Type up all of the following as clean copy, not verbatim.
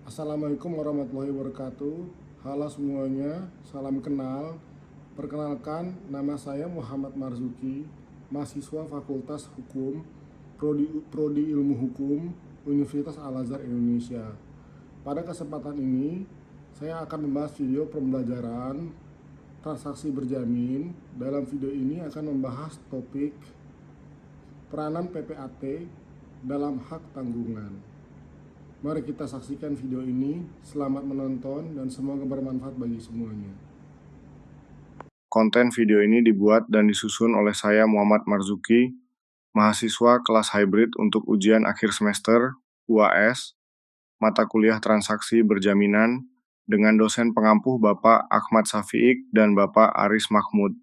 Assalamualaikum warahmatullahi wabarakatuh. Halo semuanya, salam kenal. Perkenalkan, nama saya Muhammad Marzuki, mahasiswa Fakultas Hukum, Prodi Ilmu Hukum, Universitas Al-Azhar Indonesia. Pada kesempatan ini, saya akan membahas video pembelajaran transaksi berjamin. Dalam video ini akan membahas topik peranan PPAT dalam hak tanggungan. Mari kita saksikan video ini. Selamat menonton dan semoga bermanfaat bagi semuanya. Konten video ini dibuat dan disusun oleh saya Muhammad Marzuki, mahasiswa kelas hybrid untuk ujian akhir semester UAS, mata kuliah transaksi berjaminan, dengan dosen pengampuh Bapak Ahmad Safiq dan Bapak Aris Mahmud,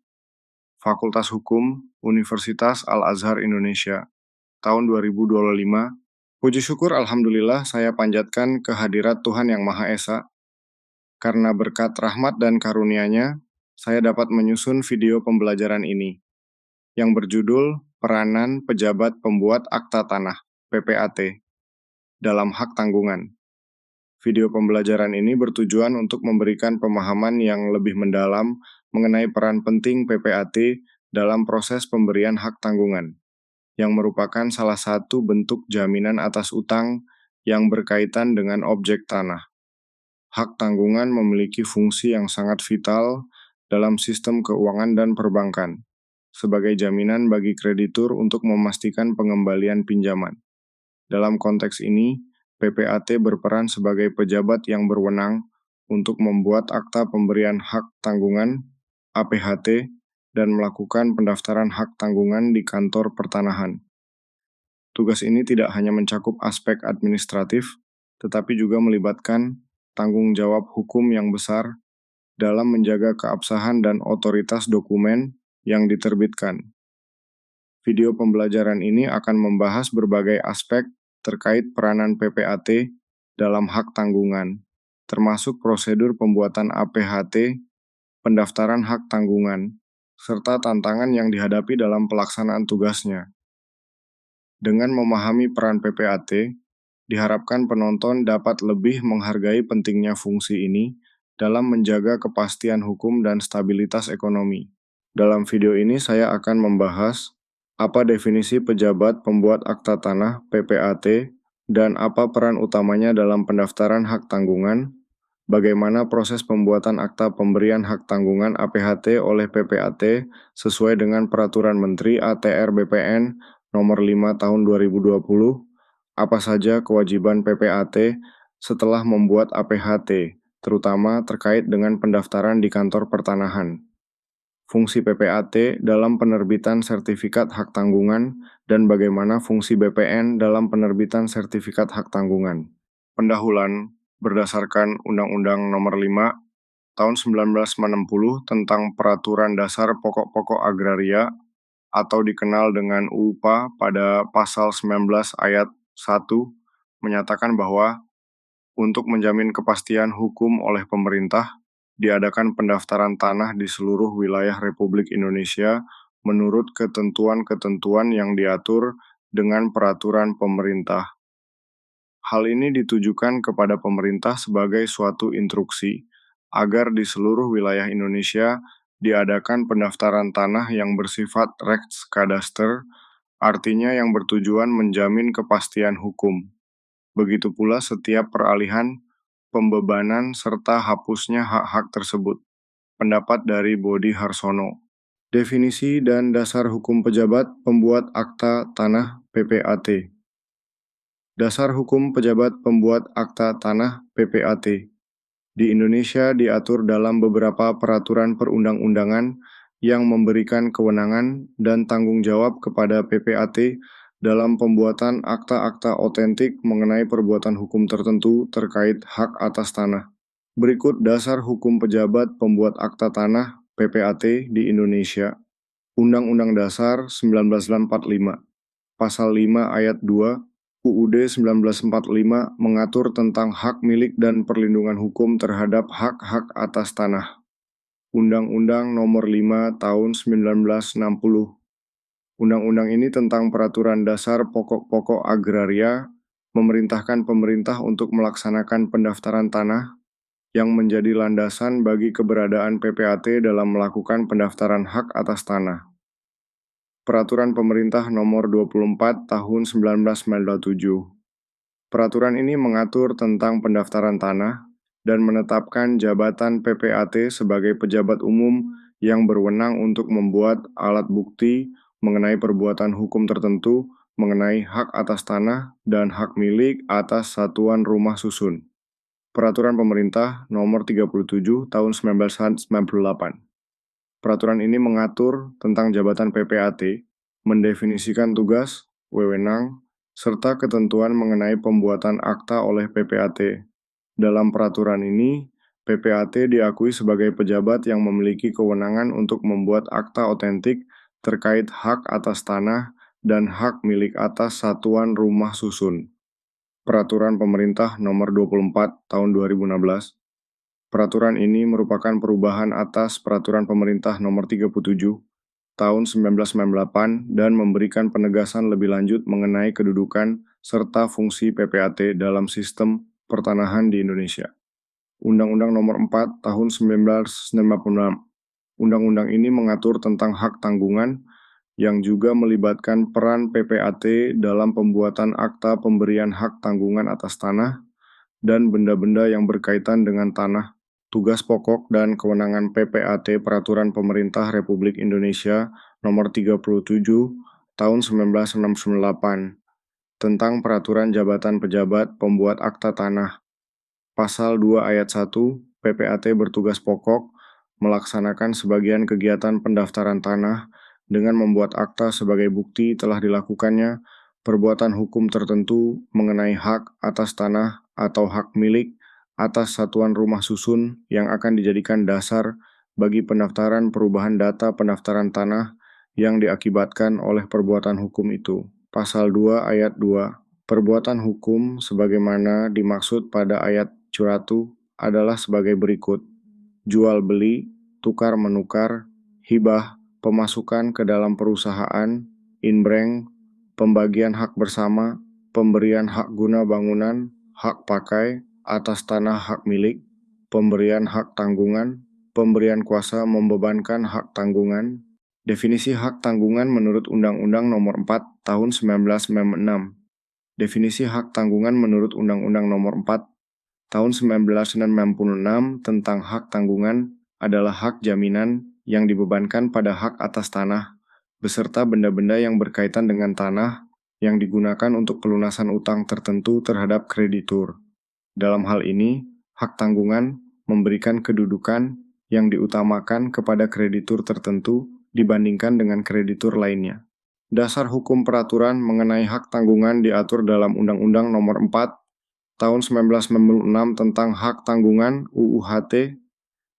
Fakultas Hukum, Universitas Al-Azhar Indonesia, tahun 2025. Puji syukur Alhamdulillah saya panjatkan kehadirat Tuhan Yang Maha Esa. Karena berkat rahmat dan karunia-Nya, saya dapat menyusun video pembelajaran ini, yang berjudul Peranan Pejabat Pembuat Akta Tanah, PPAT, dalam hak tanggungan. Video pembelajaran ini bertujuan untuk memberikan pemahaman yang lebih mendalam mengenai peran penting PPAT dalam proses pemberian hak tanggungan, yang merupakan salah satu bentuk jaminan atas utang yang berkaitan dengan objek tanah. Hak tanggungan memiliki fungsi yang sangat vital dalam sistem keuangan dan perbankan, sebagai jaminan bagi kreditur untuk memastikan pengembalian pinjaman. Dalam konteks ini, PPAT berperan sebagai pejabat yang berwenang untuk membuat akta pemberian hak tanggungan, APHT, dan melakukan pendaftaran hak tanggungan di kantor pertanahan. Tugas ini tidak hanya mencakup aspek administratif, tetapi juga melibatkan tanggung jawab hukum yang besar dalam menjaga keabsahan dan otoritas dokumen yang diterbitkan. Video pembelajaran ini akan membahas berbagai aspek terkait peranan PPAT dalam hak tanggungan, termasuk prosedur pembuatan APHT, pendaftaran hak tanggungan, serta tantangan yang dihadapi dalam pelaksanaan tugasnya. Dengan memahami peran PPAT, diharapkan penonton dapat lebih menghargai pentingnya fungsi ini dalam menjaga kepastian hukum dan stabilitas ekonomi. Dalam video ini saya akan membahas apa definisi pejabat pembuat akta tanah PPAT dan apa peran utamanya dalam pendaftaran hak tanggungan, bagaimana proses pembuatan akta pemberian hak tanggungan APHT oleh PPAT sesuai dengan Peraturan Menteri ATR BPN Nomor 5 Tahun 2020, apa saja kewajiban PPAT setelah membuat APHT, terutama terkait dengan pendaftaran di kantor pertanahan. Fungsi PPAT dalam penerbitan sertifikat hak tanggungan dan bagaimana fungsi BPN dalam penerbitan sertifikat hak tanggungan. Pendahuluan berdasarkan Undang-Undang Nomor 5 Tahun 1960 tentang Peraturan Dasar Pokok-Pokok Agraria atau dikenal dengan UUPA pada pasal 19 ayat 1 menyatakan bahwa untuk menjamin kepastian hukum oleh pemerintah, diadakan pendaftaran tanah di seluruh wilayah Republik Indonesia menurut ketentuan-ketentuan yang diatur dengan peraturan pemerintah. Hal ini ditujukan kepada pemerintah sebagai suatu instruksi agar di seluruh wilayah Indonesia diadakan pendaftaran tanah yang bersifat Rechtskadaster, artinya yang bertujuan menjamin kepastian hukum. Begitu pula setiap peralihan, pembebanan, serta hapusnya hak-hak tersebut. Pendapat dari Bodi Harsono. Definisi dan dasar hukum pejabat pembuat akta tanah PPAT. Dasar hukum pejabat pembuat akta tanah PPAT. Di Indonesia diatur dalam beberapa peraturan perundang-undangan yang memberikan kewenangan dan tanggung jawab kepada PPAT dalam pembuatan akta-akta otentik mengenai perbuatan hukum tertentu terkait hak atas tanah. Berikut dasar hukum pejabat pembuat akta tanah PPAT di Indonesia. Undang-Undang Dasar 1945, Pasal 5 Ayat 2, UUD 1945 mengatur tentang hak milik dan perlindungan hukum terhadap hak-hak atas tanah. Undang-Undang Nomor 5 Tahun 1960. Undang-undang ini tentang peraturan dasar pokok-pokok agraria memerintahkan pemerintah untuk melaksanakan pendaftaran tanah yang menjadi landasan bagi keberadaan PPAT dalam melakukan pendaftaran hak atas tanah. Peraturan Pemerintah Nomor 24 Tahun 1997. Peraturan ini mengatur tentang pendaftaran tanah dan menetapkan jabatan PPAT sebagai pejabat umum yang berwenang untuk membuat alat bukti mengenai perbuatan hukum tertentu mengenai hak atas tanah dan hak milik atas satuan rumah susun. Peraturan Pemerintah Nomor 37 Tahun 1998. Peraturan ini mengatur tentang jabatan PPAT, mendefinisikan tugas, wewenang, serta ketentuan mengenai pembuatan akta oleh PPAT. Dalam peraturan ini, PPAT diakui sebagai pejabat yang memiliki kewenangan untuk membuat akta otentik terkait hak atas tanah dan hak milik atas satuan rumah susun. Peraturan Pemerintah Nomor 24 Tahun 2016. Peraturan ini merupakan perubahan atas Peraturan Pemerintah Nomor 37 Tahun 1998 dan memberikan penegasan lebih lanjut mengenai kedudukan serta fungsi PPAT dalam sistem pertanahan di Indonesia. Undang-Undang Nomor 4 Tahun 1996. Undang-undang ini mengatur tentang hak tanggungan yang juga melibatkan peran PPAT dalam pembuatan akta pemberian hak tanggungan atas tanah dan benda-benda yang berkaitan dengan tanah. Tugas pokok dan kewenangan PPAT Peraturan Pemerintah Republik Indonesia Nomor 37 Tahun 1968 tentang Peraturan Jabatan Pejabat Pembuat Akta Tanah. Pasal 2 Ayat 1, PPAT bertugas pokok melaksanakan sebagian kegiatan pendaftaran tanah dengan membuat akta sebagai bukti telah dilakukannya perbuatan hukum tertentu mengenai hak atas tanah atau hak milik atas satuan rumah susun yang akan dijadikan dasar bagi pendaftaran perubahan data pendaftaran tanah yang diakibatkan oleh perbuatan hukum itu. Pasal 2 Ayat 2. Perbuatan hukum sebagaimana dimaksud pada ayat curatu adalah sebagai berikut: jual beli, tukar menukar, hibah, pemasukan ke dalam perusahaan, inbreng, pembagian hak bersama, pemberian hak guna bangunan, hak pakai atas tanah hak milik, pemberian hak tanggungan, pemberian kuasa membebankan hak tanggungan. Definisi hak tanggungan menurut Undang-Undang Nomor 4 Tahun 1996. Definisi hak tanggungan menurut Undang-Undang Nomor 4 Tahun 1996 tentang hak tanggungan adalah hak jaminan yang dibebankan pada hak atas tanah, beserta benda-benda yang berkaitan dengan tanah yang digunakan untuk pelunasan utang tertentu terhadap kreditur. Dalam hal ini, hak tanggungan memberikan kedudukan yang diutamakan kepada kreditur tertentu dibandingkan dengan kreditur lainnya. Dasar hukum peraturan mengenai hak tanggungan diatur dalam Undang-Undang Nomor 4 Tahun 1996 tentang hak tanggungan UUHT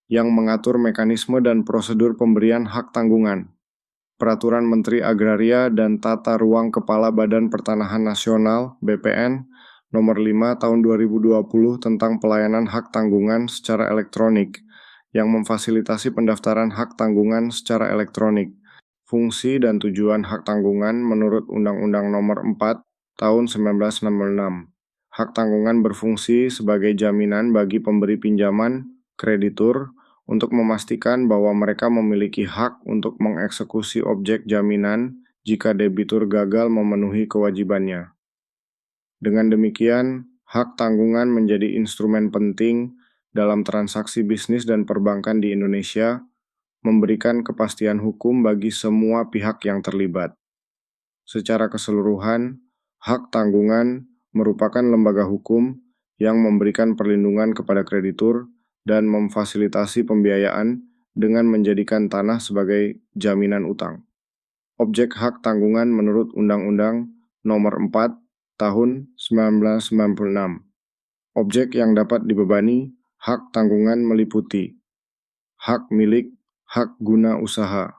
yang mengatur mekanisme dan prosedur pemberian hak tanggungan. Peraturan Menteri Agraria dan Tata Ruang Kepala Badan Pertanahan Nasional (BPN) Nomor 5 Tahun 2020 tentang pelayanan hak tanggungan secara elektronik yang memfasilitasi pendaftaran hak tanggungan secara elektronik. Fungsi dan tujuan hak tanggungan menurut Undang-Undang Nomor 4 Tahun 1966. Hak tanggungan berfungsi sebagai jaminan bagi pemberi pinjaman, kreditur, untuk memastikan bahwa mereka memiliki hak untuk mengeksekusi objek jaminan jika debitur gagal memenuhi kewajibannya. Dengan demikian, hak tanggungan menjadi instrumen penting dalam transaksi bisnis dan perbankan di Indonesia, memberikan kepastian hukum bagi semua pihak yang terlibat. Secara keseluruhan, hak tanggungan merupakan lembaga hukum yang memberikan perlindungan kepada kreditur dan memfasilitasi pembiayaan dengan menjadikan tanah sebagai jaminan utang. Objek hak tanggungan menurut Undang-Undang Nomor 4 Tahun 1996. Objek yang dapat dibebani hak tanggungan meliputi hak milik, hak guna usaha,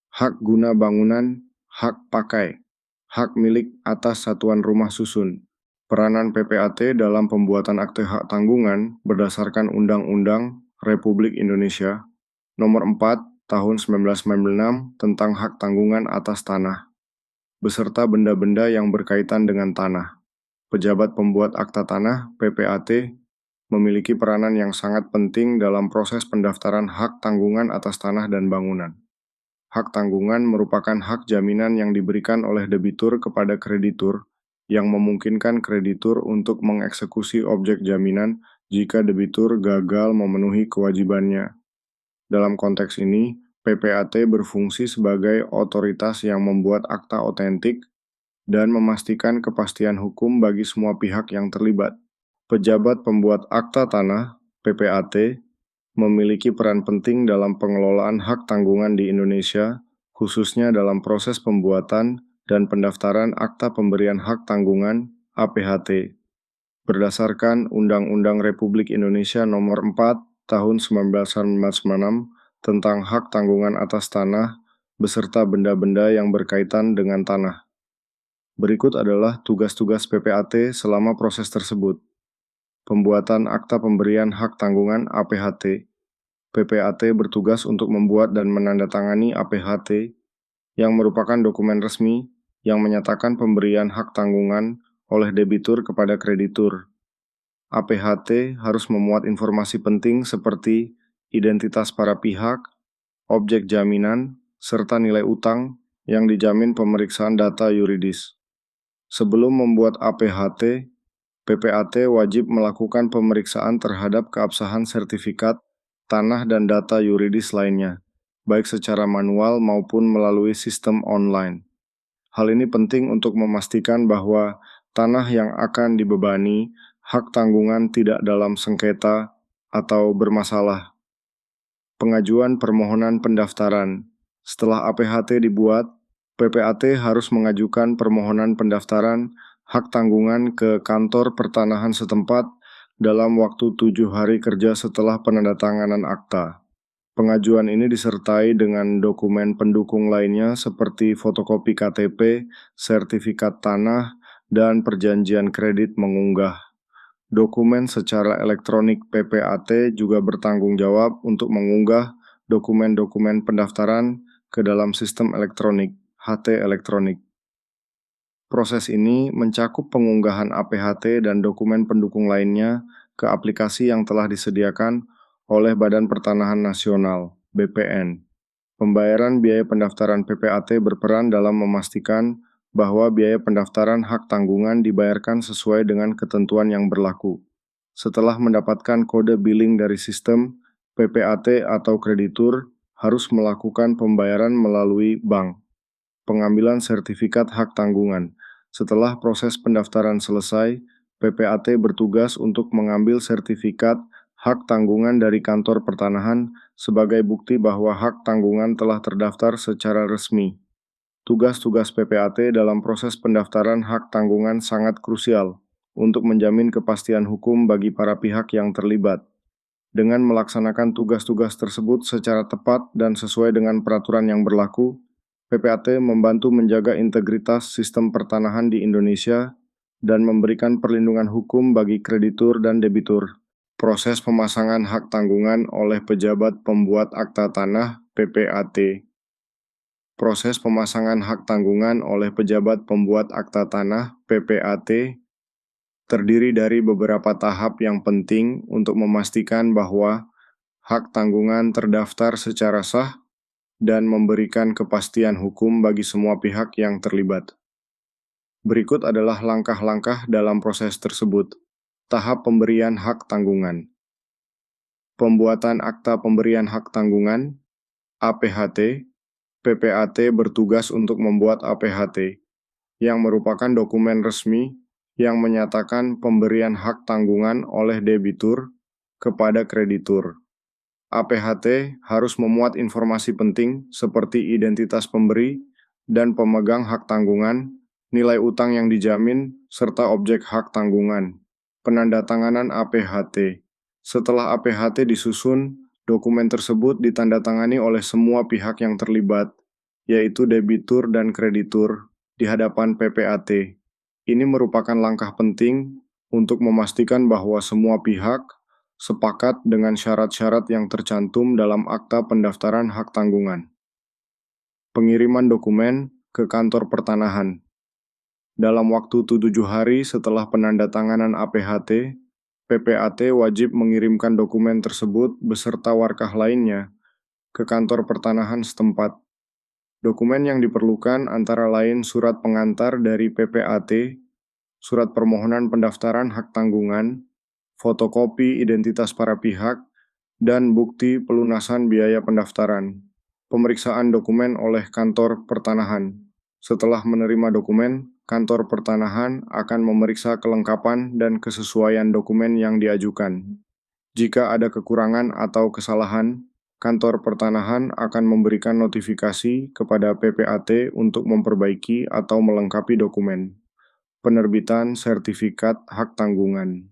hak guna bangunan, hak pakai, hak milik atas satuan rumah susun. Peranan PPAT dalam pembuatan akte hak tanggungan berdasarkan Undang-Undang Republik Indonesia Nomor 4 Tahun 1996 tentang hak tanggungan atas tanah, beserta benda-benda yang berkaitan dengan tanah. pejabat pembuat akta tanah (PPAT) memiliki peranan yang sangat penting dalam proses pendaftaran hak tanggungan atas tanah dan bangunan. Hak tanggungan merupakan hak jaminan yang diberikan oleh debitur kepada kreditur yang memungkinkan kreditur untuk mengeksekusi objek jaminan jika debitur gagal memenuhi kewajibannya. Dalam konteks ini, PPAT berfungsi sebagai otoritas yang membuat akta otentik dan memastikan kepastian hukum bagi semua pihak yang terlibat. Pejabat pembuat akta tanah (PPAT) memiliki peran penting dalam pengelolaan hak tanggungan di Indonesia, khususnya dalam proses pembuatan dan pendaftaran akta pemberian hak tanggungan (APHT). Berdasarkan Undang-Undang Republik Indonesia Nomor 4 Tahun 1996 tentang hak tanggungan atas tanah beserta benda-benda yang berkaitan dengan tanah. Berikut adalah tugas-tugas PPAT selama proses tersebut. Pembuatan Akta Pemberian Hak Tanggungan (APHT). PPAT bertugas untuk membuat dan menandatangani APHT yang merupakan dokumen resmi yang menyatakan pemberian hak tanggungan oleh debitur kepada kreditur. APHT harus memuat informasi penting seperti identitas para pihak, objek jaminan, serta nilai utang yang dijamin pemeriksaan data yuridis. Sebelum membuat APHT, PPAT wajib melakukan pemeriksaan terhadap keabsahan sertifikat, tanah dan data yuridis lainnya, baik secara manual maupun melalui sistem online. Hal ini penting untuk memastikan bahwa tanah yang akan dibebani hak tanggungan tidak dalam sengketa atau bermasalah. Pengajuan permohonan pendaftaran. Setelah APHT dibuat, PPAT harus mengajukan permohonan pendaftaran hak tanggungan ke kantor pertanahan setempat dalam waktu 7 hari kerja setelah penandatanganan akta. Pengajuan ini disertai dengan dokumen pendukung lainnya seperti fotokopi KTP, sertifikat tanah, dan perjanjian kredit mengunggah. Dokumen secara elektronik PPAT juga bertanggung jawab untuk mengunggah dokumen-dokumen pendaftaran ke dalam sistem elektronik, HT elektronik. Proses ini mencakup pengunggahan APHT dan dokumen pendukung lainnya ke aplikasi yang telah disediakan oleh Badan Pertanahan Nasional, BPN. Pembayaran biaya pendaftaran PPAT berperan dalam memastikan bahwa biaya pendaftaran hak tanggungan dibayarkan sesuai dengan ketentuan yang berlaku. Setelah mendapatkan kode billing dari sistem, PPAT atau kreditur harus melakukan pembayaran melalui bank. Pengambilan sertifikat hak tanggungan. Setelah proses pendaftaran selesai, PPAT bertugas untuk mengambil sertifikat hak tanggungan dari kantor pertanahan sebagai bukti bahwa hak tanggungan telah terdaftar secara resmi. Tugas-tugas PPAT dalam proses pendaftaran hak tanggungan sangat krusial untuk menjamin kepastian hukum bagi para pihak yang terlibat. Dengan melaksanakan tugas-tugas tersebut secara tepat dan sesuai dengan peraturan yang berlaku, PPAT membantu menjaga integritas sistem pertanahan di Indonesia dan memberikan perlindungan hukum bagi kreditur dan debitur. Proses pemasangan hak tanggungan oleh pejabat pembuat akta tanah (PPAT). Proses pemasangan hak tanggungan oleh pejabat pembuat akta tanah (PPAT) terdiri dari beberapa tahap yang penting untuk memastikan bahwa hak tanggungan terdaftar secara sah dan memberikan kepastian hukum bagi semua pihak yang terlibat. Berikut adalah langkah-langkah dalam proses tersebut. Tahap pemberian hak tanggungan. Pembuatan Akta Pemberian Hak Tanggungan, APHT. PPAT bertugas untuk membuat APHT, yang merupakan dokumen resmi yang menyatakan pemberian hak tanggungan oleh debitur kepada kreditur. APHT harus memuat informasi penting seperti identitas pemberi dan pemegang hak tanggungan, nilai utang yang dijamin, serta objek hak tanggungan. Penandatanganan APHT. Setelah APHT disusun, dokumen tersebut ditandatangani oleh semua pihak yang terlibat, yaitu debitur dan kreditur, di hadapan PPAT. Ini merupakan langkah penting untuk memastikan bahwa semua pihak sepakat dengan syarat-syarat yang tercantum dalam Akta Pendaftaran Hak Tanggungan. Pengiriman dokumen ke kantor pertanahan. Dalam waktu 7 hari setelah penandatanganan APHT, PPAT wajib mengirimkan dokumen tersebut beserta warkah lainnya ke kantor pertanahan setempat. Dokumen yang diperlukan antara lain surat pengantar dari PPAT, surat permohonan pendaftaran hak tanggungan, fotokopi identitas para pihak, dan bukti pelunasan biaya pendaftaran. Pemeriksaan dokumen oleh kantor pertanahan. Setelah menerima dokumen, kantor pertanahan akan memeriksa kelengkapan dan kesesuaian dokumen yang diajukan. Jika ada kekurangan atau kesalahan, kantor pertanahan akan memberikan notifikasi kepada PPAT untuk memperbaiki atau melengkapi dokumen. Penerbitan sertifikat hak tanggungan.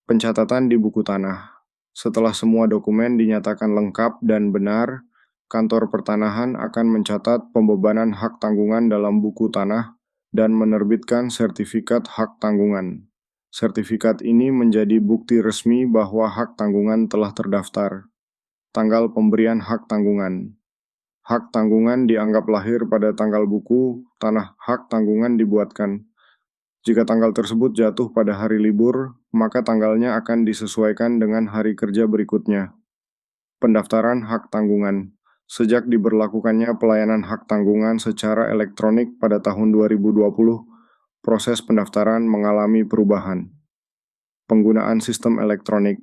Pencatatan di buku tanah. Setelah semua dokumen dinyatakan lengkap dan benar, kantor pertanahan akan mencatat pembebanan hak tanggungan dalam buku tanah dan menerbitkan sertifikat hak tanggungan. Sertifikat ini menjadi bukti resmi bahwa hak tanggungan telah terdaftar. Tanggal pemberian hak tanggungan. Hak tanggungan dianggap lahir pada tanggal buku tanah hak tanggungan dibuatkan. Jika tanggal tersebut jatuh pada hari libur, maka tanggalnya akan disesuaikan dengan hari kerja berikutnya. Pendaftaran hak tanggungan. Sejak diberlakukannya pelayanan hak tanggungan secara elektronik pada tahun 2020, proses pendaftaran mengalami perubahan. Penggunaan sistem elektronik.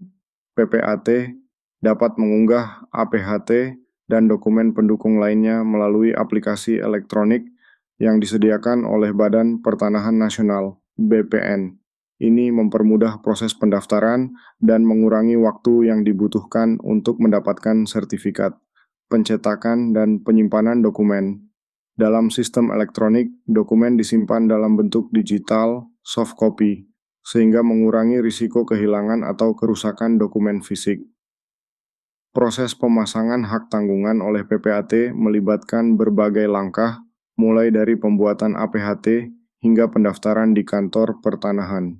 PPAT dapat mengunggah APHT dan dokumen pendukung lainnya melalui aplikasi elektronik yang disediakan oleh Badan Pertanahan Nasional (BPN). Ini mempermudah proses pendaftaran dan mengurangi waktu yang dibutuhkan untuk mendapatkan sertifikat, pencetakan, dan penyimpanan dokumen. Dalam sistem elektronik, dokumen disimpan dalam bentuk digital, soft copy, sehingga mengurangi risiko kehilangan atau kerusakan dokumen fisik. Proses pemasangan hak tanggungan oleh PPAT melibatkan berbagai langkah, mulai dari pembuatan APHT hingga pendaftaran di kantor pertanahan.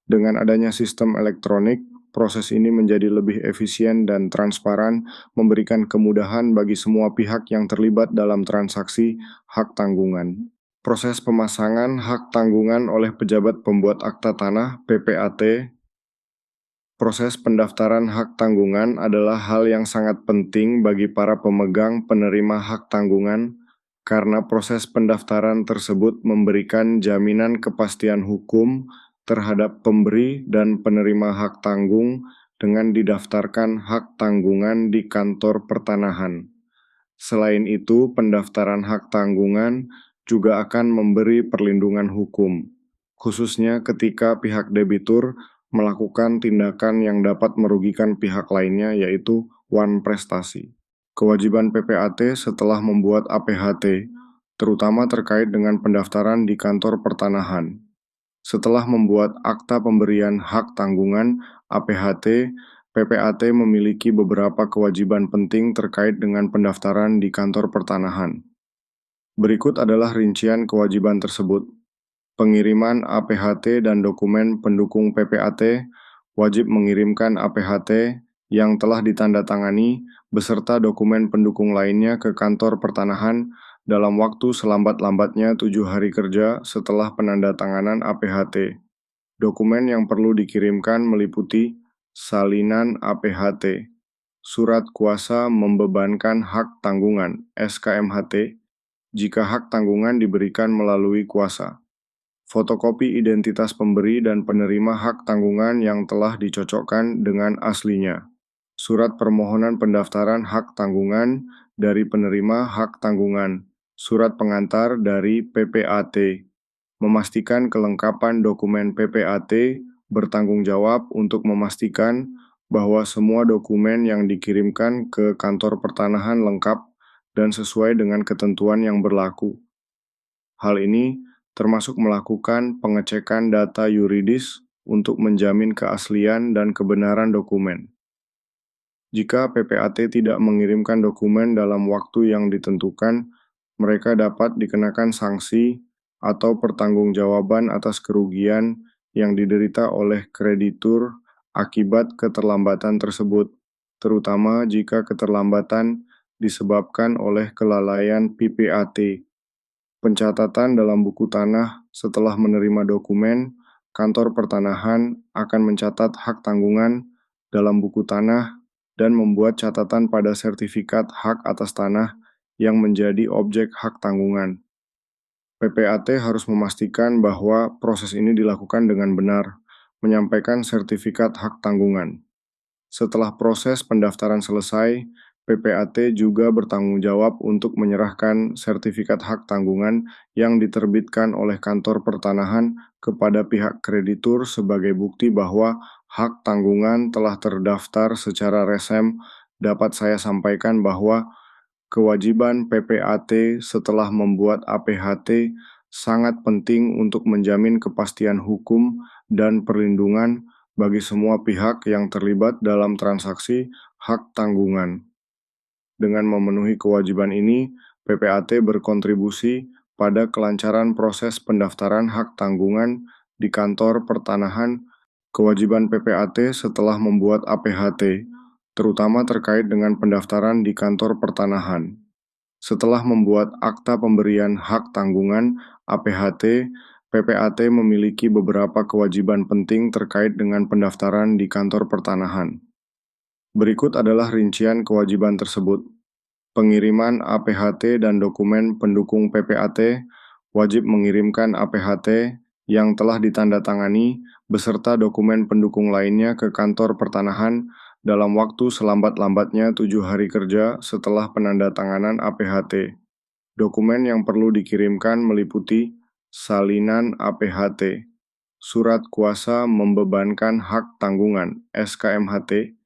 Dengan adanya sistem elektronik, proses ini menjadi lebih efisien dan transparan, memberikan kemudahan bagi semua pihak yang terlibat dalam transaksi hak tanggungan. Proses pemasangan hak tanggungan oleh pejabat pembuat akta tanah (PPAT). Proses pendaftaran hak tanggungan adalah hal yang sangat penting bagi para pemegang penerima hak tanggungan karena proses pendaftaran tersebut memberikan jaminan kepastian hukum terhadap pemberi dan penerima hak tanggung dengan didaftarkan hak tanggungan di kantor pertanahan. Selain itu, pendaftaran hak tanggungan juga akan memberi perlindungan hukum, khususnya ketika pihak debitur melakukan tindakan yang dapat merugikan pihak lainnya, yaitu wan prestasi. Kewajiban PPAT setelah membuat APHT, terutama terkait dengan pendaftaran di kantor pertanahan. Setelah membuat akta pemberian hak tanggungan APHT, PPAT memiliki beberapa kewajiban penting terkait dengan pendaftaran di kantor pertanahan. Berikut adalah rincian kewajiban tersebut. Pengiriman APHT dan dokumen pendukung PPAT wajib mengirimkan APHT yang telah ditandatangani beserta dokumen pendukung lainnya ke kantor pertanahan dalam waktu selambat-lambatnya 7 hari kerja setelah penandatanganan APHT. Dokumen yang perlu dikirimkan meliputi salinan APHT, surat kuasa membebankan hak tanggungan (SKMHT) jika hak tanggungan diberikan melalui kuasa, fotokopi identitas pemberi dan penerima hak tanggungan yang telah dicocokkan dengan aslinya, surat permohonan pendaftaran hak tanggungan dari penerima hak tanggungan, surat pengantar dari PPAT, memastikan kelengkapan dokumen PPAT bertanggung jawab untuk memastikan bahwa semua dokumen yang dikirimkan ke kantor pertanahan lengkap dan sesuai dengan ketentuan yang berlaku. Hal ini termasuk melakukan pengecekan data yuridis untuk menjamin keaslian dan kebenaran dokumen. Jika PPAT tidak mengirimkan dokumen dalam waktu yang ditentukan, mereka dapat dikenakan sanksi atau pertanggungjawaban atas kerugian yang diderita oleh kreditur akibat keterlambatan tersebut, terutama jika keterlambatan disebabkan oleh kelalaian PPAT. Pencatatan dalam buku tanah Setelah menerima dokumen, kantor pertanahan akan mencatat hak tanggungan dalam buku tanah dan membuat catatan pada sertifikat hak atas tanah yang menjadi objek hak tanggungan. PPAT harus memastikan bahwa proses ini dilakukan dengan benar, menyampaikan sertifikat hak tanggungan. Setelah proses pendaftaran selesai, PPAT juga bertanggung jawab untuk menyerahkan sertifikat hak tanggungan yang diterbitkan oleh kantor pertanahan kepada pihak kreditur sebagai bukti bahwa hak tanggungan telah terdaftar secara resem. Dapat saya sampaikan bahwa kewajiban PPAT setelah membuat APHT sangat penting untuk menjamin kepastian hukum dan perlindungan bagi semua pihak yang terlibat dalam transaksi hak tanggungan. Dengan memenuhi kewajiban ini, PPAT berkontribusi pada kelancaran proses pendaftaran hak tanggungan di kantor pertanahan. Kewajiban PPAT setelah membuat APHT, terutama terkait dengan pendaftaran di kantor pertanahan. Setelah membuat akta pemberian hak tanggungan APHT, PPAT memiliki beberapa kewajiban penting terkait dengan pendaftaran di kantor pertanahan. Berikut adalah rincian kewajiban tersebut. Pengiriman APHT dan dokumen pendukung PPAT, wajib mengirimkan APHT yang telah ditandatangani beserta dokumen pendukung lainnya ke kantor pertanahan dalam waktu selambat-lambatnya 7 hari kerja setelah penandatanganan APHT. Dokumen yang perlu dikirimkan meliputi salinan APHT, surat kuasa membebankan hak tanggungan (SKMHT)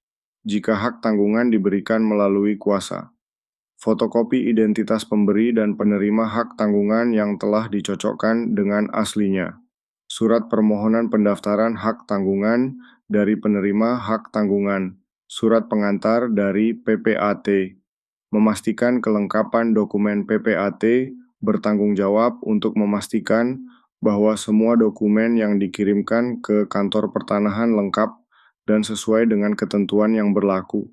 jika hak tanggungan diberikan melalui kuasa, fotokopi identitas pemberi dan penerima hak tanggungan yang telah dicocokkan dengan aslinya, surat permohonan pendaftaran hak tanggungan dari penerima hak tanggungan, surat pengantar dari PPAT, memastikan kelengkapan dokumen PPAT, bertanggung jawab untuk memastikan bahwa semua dokumen yang dikirimkan ke kantor pertanahan lengkap dan sesuai dengan ketentuan yang berlaku.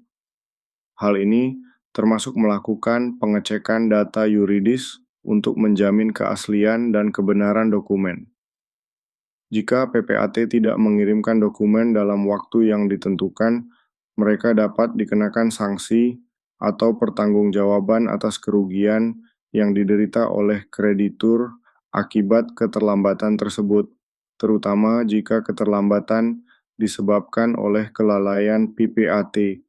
Hal ini termasuk melakukan pengecekan data yuridis untuk menjamin keaslian dan kebenaran dokumen. Jika PPAT tidak mengirimkan dokumen dalam waktu yang ditentukan, mereka dapat dikenakan sanksi atau pertanggungjawaban atas kerugian yang diderita oleh kreditur akibat keterlambatan tersebut, terutama jika keterlambatan disebabkan oleh kelalaian PPAT.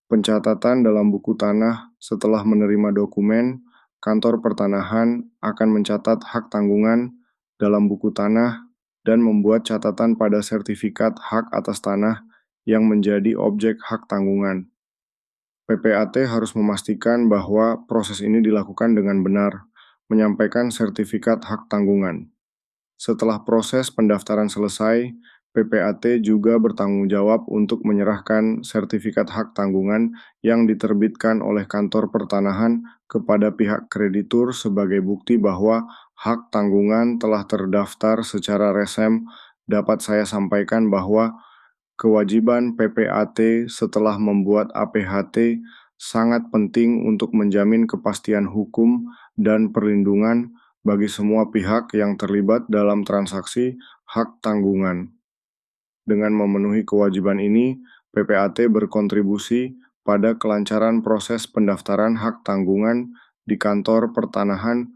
Pencatatan dalam buku tanah setelah menerima dokumen, kantor pertanahan akan mencatat hak tanggungan dalam buku tanah dan membuat catatan pada sertifikat hak atas tanah yang menjadi objek hak tanggungan. PPAT harus memastikan bahwa proses ini dilakukan dengan benar, menyampaikan sertifikat hak tanggungan. Setelah proses pendaftaran selesai, PPAT juga bertanggung jawab untuk menyerahkan sertifikat hak tanggungan yang diterbitkan oleh kantor pertanahan kepada pihak kreditur sebagai bukti bahwa hak tanggungan telah terdaftar secara resem. Dapat saya sampaikan bahwa kewajiban PPAT setelah membuat APHT sangat penting untuk menjamin kepastian hukum dan perlindungan bagi semua pihak yang terlibat dalam transaksi hak tanggungan. Dengan memenuhi kewajiban ini, PPAT berkontribusi pada kelancaran proses pendaftaran hak tanggungan di kantor pertanahan.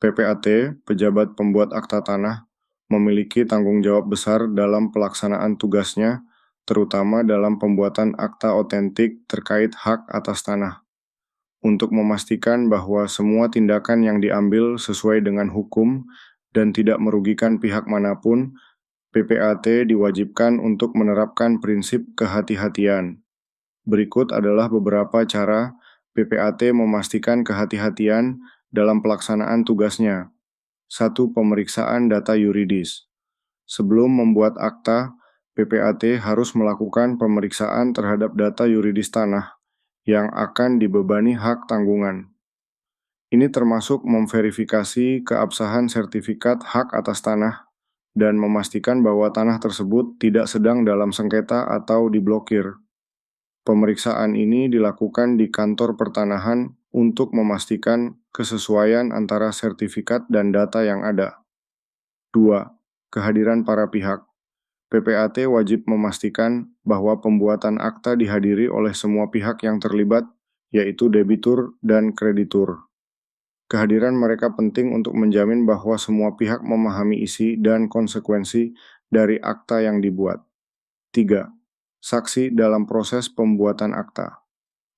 PPAT, pejabat pembuat akta tanah, memiliki tanggung jawab besar dalam pelaksanaan tugasnya, terutama dalam pembuatan akta otentik terkait hak atas tanah. Untuk memastikan bahwa semua tindakan yang diambil sesuai dengan hukum dan tidak merugikan pihak manapun, PPAT diwajibkan untuk menerapkan prinsip kehati-hatian. Berikut adalah beberapa cara PPAT memastikan kehati-hatian dalam pelaksanaan tugasnya. 1. Pemeriksaan data yuridis. Sebelum membuat akta, PPAT harus melakukan pemeriksaan terhadap data yuridis tanah yang akan dibebani hak tanggungan. Ini termasuk memverifikasi keabsahan sertifikat hak atas tanah dan memastikan bahwa tanah tersebut tidak sedang dalam sengketa atau diblokir. Pemeriksaan ini dilakukan di kantor pertanahan untuk memastikan kesesuaian antara sertifikat dan data yang ada. 2. Kehadiran para pihak. PPAT wajib memastikan bahwa pembuatan akta dihadiri oleh semua pihak yang terlibat, yaitu debitur dan kreditur. Kehadiran mereka penting untuk menjamin bahwa semua pihak memahami isi dan konsekuensi dari akta yang dibuat. 3. Saksi dalam proses pembuatan akta.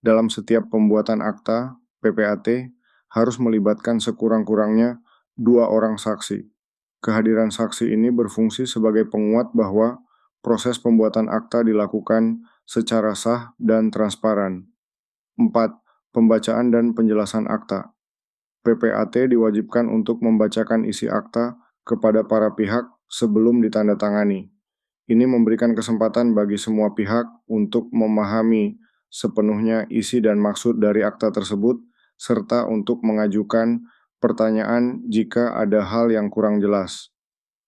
Dalam setiap pembuatan akta, PPAT harus melibatkan sekurang-kurangnya 2 orang saksi. Kehadiran saksi ini berfungsi sebagai penguat bahwa proses pembuatan akta dilakukan secara sah dan transparan. 4. Pembacaan dan penjelasan akta. PPAT diwajibkan untuk membacakan isi akta kepada para pihak sebelum ditandatangani. Ini memberikan kesempatan bagi semua pihak untuk memahami sepenuhnya isi dan maksud dari akta tersebut, serta untuk mengajukan pertanyaan jika ada hal yang kurang jelas.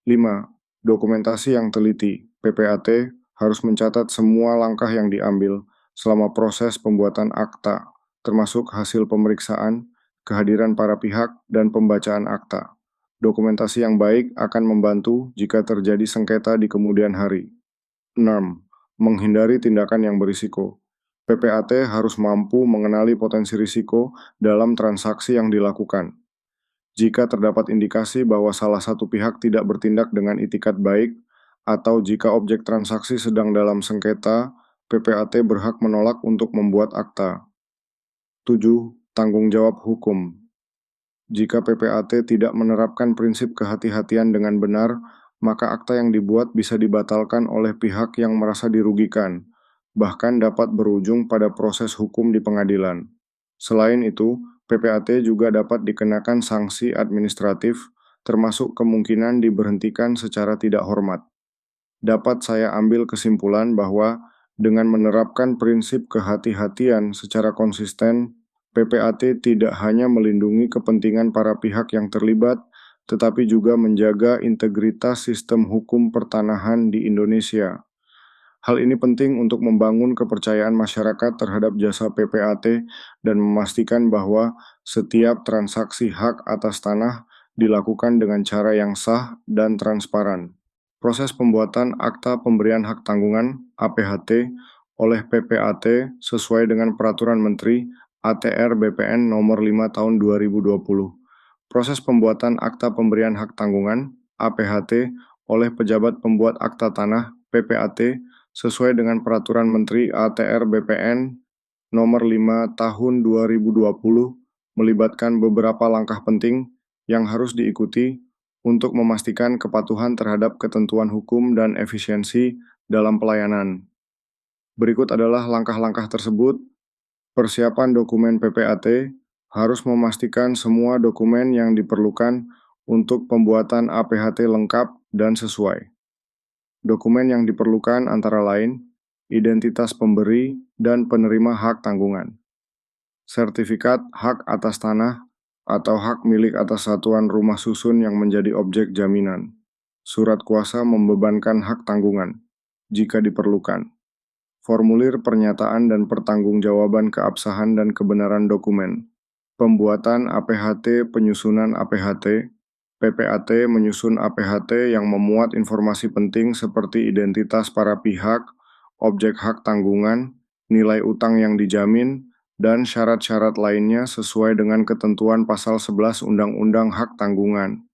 5. Dokumentasi yang teliti. PPAT harus mencatat semua langkah yang diambil selama proses pembuatan akta, termasuk hasil pemeriksaan, kehadiran para pihak, dan pembacaan akta. Dokumentasi yang baik akan membantu jika terjadi sengketa di kemudian hari. 6. Menghindari tindakan yang berisiko. PPAT harus mampu mengenali potensi risiko dalam transaksi yang dilakukan. Jika terdapat indikasi bahwa salah satu pihak tidak bertindak dengan itikat baik, atau jika objek transaksi sedang dalam sengketa, PPAT berhak menolak untuk membuat akta. 7. Tanggung jawab hukum. Jika PPAT tidak menerapkan prinsip kehati-hatian dengan benar, maka akta yang dibuat bisa dibatalkan oleh pihak yang merasa dirugikan, bahkan dapat berujung pada proses hukum di pengadilan. Selain itu, PPAT juga dapat dikenakan sanksi administratif, termasuk kemungkinan diberhentikan secara tidak hormat. Dapat saya ambil kesimpulan bahwa dengan menerapkan prinsip kehati-hatian secara konsisten, PPAT tidak hanya melindungi kepentingan para pihak yang terlibat, tetapi juga menjaga integritas sistem hukum pertanahan di Indonesia. Hal ini penting untuk membangun kepercayaan masyarakat terhadap jasa PPAT dan memastikan bahwa setiap transaksi hak atas tanah dilakukan dengan cara yang sah dan transparan. Proses pembuatan Akta Pemberian Hak Tanggungan (APHT) oleh PPAT sesuai dengan Peraturan Menteri ATR BPN Nomor 5 Tahun 2020. Proses pembuatan Akta Pemberian Hak Tanggungan (APHT) oleh pejabat pembuat akta tanah (PPAT) sesuai dengan Peraturan Menteri ATR BPN Nomor 5 Tahun 2020 melibatkan beberapa langkah penting yang harus diikuti untuk memastikan kepatuhan terhadap ketentuan hukum dan efisiensi dalam pelayanan. Berikut adalah langkah-langkah tersebut. Persiapan dokumen PPAT harus memastikan semua dokumen yang diperlukan untuk pembuatan APHT lengkap dan sesuai. Dokumen yang diperlukan antara lain identitas pemberi dan penerima hak tanggungan, sertifikat hak atas tanah atau hak milik atas satuan rumah susun yang menjadi objek jaminan, surat kuasa membebankan hak tanggungan, jika diperlukan, formulir pernyataan dan pertanggungjawaban keabsahan dan kebenaran dokumen, pembuatan APHT penyusunan APHT, PPAT menyusun APHT yang memuat informasi penting seperti identitas para pihak, objek hak tanggungan, nilai utang yang dijamin, dan syarat-syarat lainnya sesuai dengan ketentuan Pasal 11 Undang-Undang Hak Tanggungan.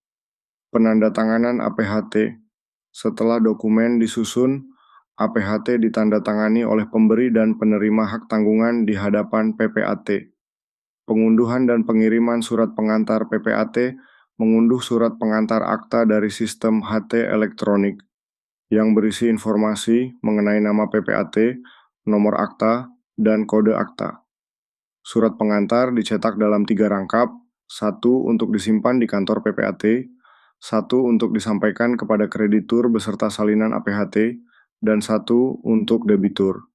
Penandatanganan APHT. Setelah dokumen disusun, APHT ditandatangani oleh pemberi dan penerima hak tanggungan di hadapan PPAT. Pengunduhan dan pengiriman surat pengantar PPAT mengunduh surat pengantar akta dari sistem HT elektronik yang berisi informasi mengenai nama PPAT, nomor akta, dan kode akta. Surat pengantar dicetak dalam 3 rangkap, 1 untuk disimpan di kantor PPAT, 1 untuk disampaikan kepada kreditur beserta salinan APHT, dan 1 untuk debitur.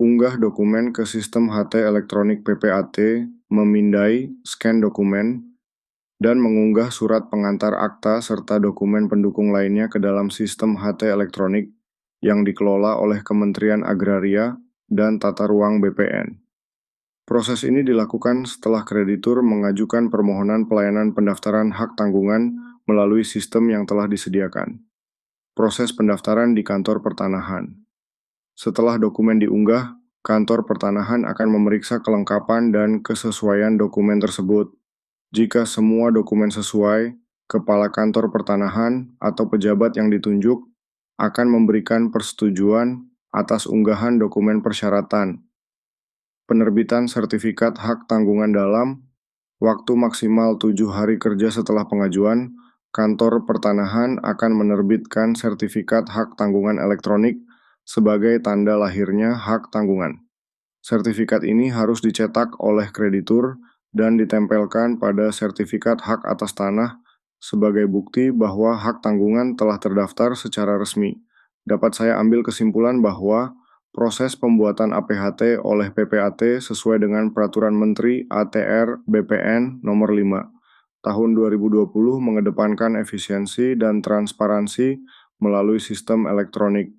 Unggah dokumen ke sistem HT elektronik PPAT, memindai, scan dokumen, dan mengunggah surat pengantar akta serta dokumen pendukung lainnya ke dalam sistem HT elektronik yang dikelola oleh Kementerian Agraria dan Tata Ruang BPN. Proses ini dilakukan setelah kreditur mengajukan permohonan pelayanan pendaftaran hak tanggungan melalui sistem yang telah disediakan. Proses pendaftaran di kantor pertanahan. Setelah dokumen diunggah, kantor pertanahan akan memeriksa kelengkapan dan kesesuaian dokumen tersebut. Jika semua dokumen sesuai, kepala kantor pertanahan atau pejabat yang ditunjuk akan memberikan persetujuan atas unggahan dokumen persyaratan. Penerbitan sertifikat hak tanggungan dalam waktu maksimal 7 hari kerja setelah pengajuan, kantor pertanahan akan menerbitkan sertifikat hak tanggungan elektronik sebagai tanda lahirnya hak tanggungan. Sertifikat ini harus dicetak oleh kreditur dan ditempelkan pada sertifikat hak atas tanah sebagai bukti bahwa hak tanggungan telah terdaftar secara resmi. Dapat saya ambil kesimpulan bahwa proses pembuatan APHT oleh PPAT sesuai dengan Peraturan Menteri ATR BPN Nomor 5 Tahun 2020 mengedepankan efisiensi dan transparansi melalui sistem elektronik.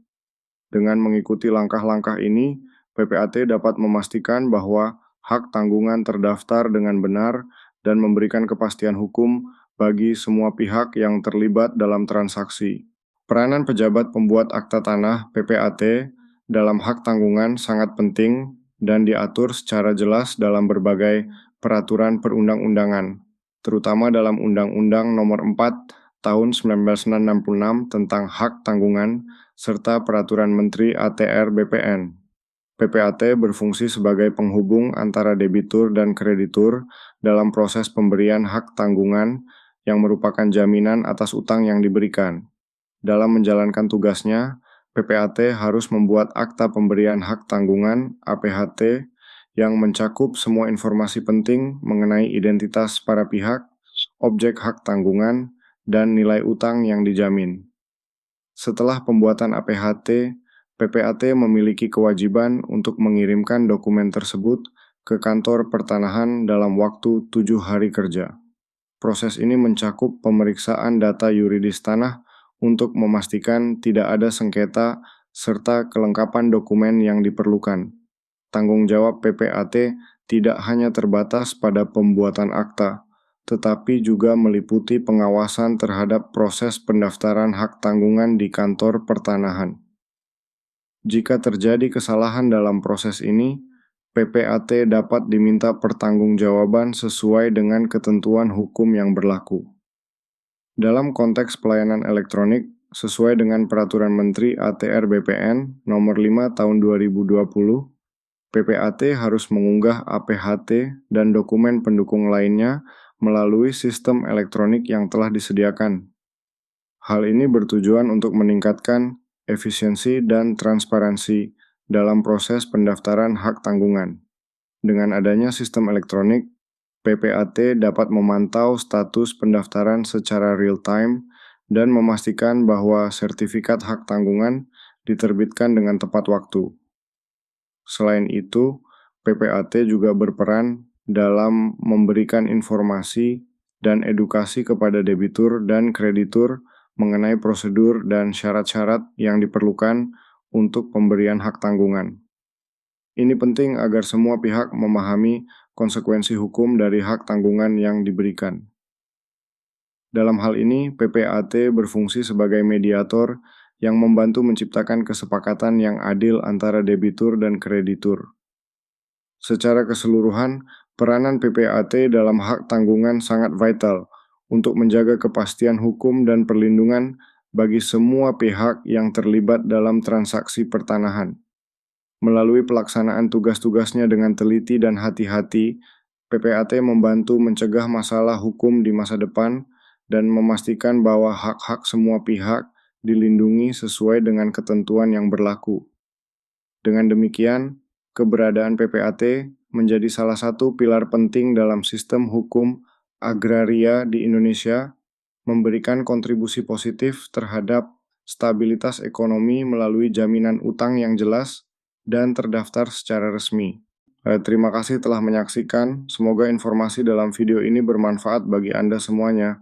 Dengan mengikuti langkah-langkah ini, PPAT dapat memastikan bahwa hak tanggungan terdaftar dengan benar dan memberikan kepastian hukum bagi semua pihak yang terlibat dalam transaksi. Peranan pejabat pembuat akta tanah (PPAT) dalam hak tanggungan sangat penting dan diatur secara jelas dalam berbagai peraturan perundang-undangan, terutama dalam Undang-Undang Nomor 4 Tahun 1966 tentang hak tanggungan serta Peraturan Menteri ATR BPN. PPAT berfungsi sebagai penghubung antara debitur dan kreditur dalam proses pemberian hak tanggungan yang merupakan jaminan atas utang yang diberikan. Dalam menjalankan tugasnya, PPAT harus membuat akta pemberian hak tanggungan (APHT) yang mencakup semua informasi penting mengenai identitas para pihak, objek hak tanggungan, dan nilai utang yang dijamin. Setelah pembuatan APHT, PPAT memiliki kewajiban untuk mengirimkan dokumen tersebut ke kantor pertanahan dalam waktu 7 hari kerja. Proses ini mencakup pemeriksaan data yuridis tanah untuk memastikan tidak ada sengketa serta kelengkapan dokumen yang diperlukan. Tanggung jawab PPAT tidak hanya terbatas pada pembuatan akta, tetapi juga meliputi pengawasan terhadap proses pendaftaran hak tanggungan di kantor pertanahan. Jika terjadi kesalahan dalam proses ini, PPAT dapat diminta pertanggungjawaban sesuai dengan ketentuan hukum yang berlaku. Dalam konteks pelayanan elektronik, sesuai dengan Peraturan Menteri ATR BPN Nomor 5 Tahun 2020, PPAT harus mengunggah APHT dan dokumen pendukung lainnya melalui sistem elektronik yang telah disediakan. Hal ini bertujuan untuk meningkatkan efisiensi dan transparansi dalam proses pendaftaran hak tanggungan. Dengan adanya sistem elektronik, PPAT dapat memantau status pendaftaran secara real-time dan memastikan bahwa sertifikat hak tanggungan diterbitkan dengan tepat waktu. Selain itu, PPAT juga berperan dalam memberikan informasi dan edukasi kepada debitur dan kreditur mengenai prosedur dan syarat-syarat yang diperlukan untuk pemberian hak tanggungan. Ini penting agar semua pihak memahami konsekuensi hukum dari hak tanggungan yang diberikan. Dalam hal ini, PPAT berfungsi sebagai mediator yang membantu menciptakan kesepakatan yang adil antara debitur dan kreditur. Secara keseluruhan, peranan PPAT dalam hak tanggungan sangat vital untuk menjaga kepastian hukum dan perlindungan bagi semua pihak yang terlibat dalam transaksi pertanahan. Melalui pelaksanaan tugas-tugasnya dengan teliti dan hati-hati, PPAT membantu mencegah masalah hukum di masa depan dan memastikan bahwa hak-hak semua pihak dilindungi sesuai dengan ketentuan yang berlaku. Dengan demikian, keberadaan PPAT menjadi salah satu pilar penting dalam sistem hukum agraria di Indonesia, memberikan kontribusi positif terhadap stabilitas ekonomi melalui jaminan utang yang jelas dan terdaftar secara resmi. Terima kasih telah menyaksikan. Semoga informasi dalam video ini bermanfaat bagi Anda semuanya.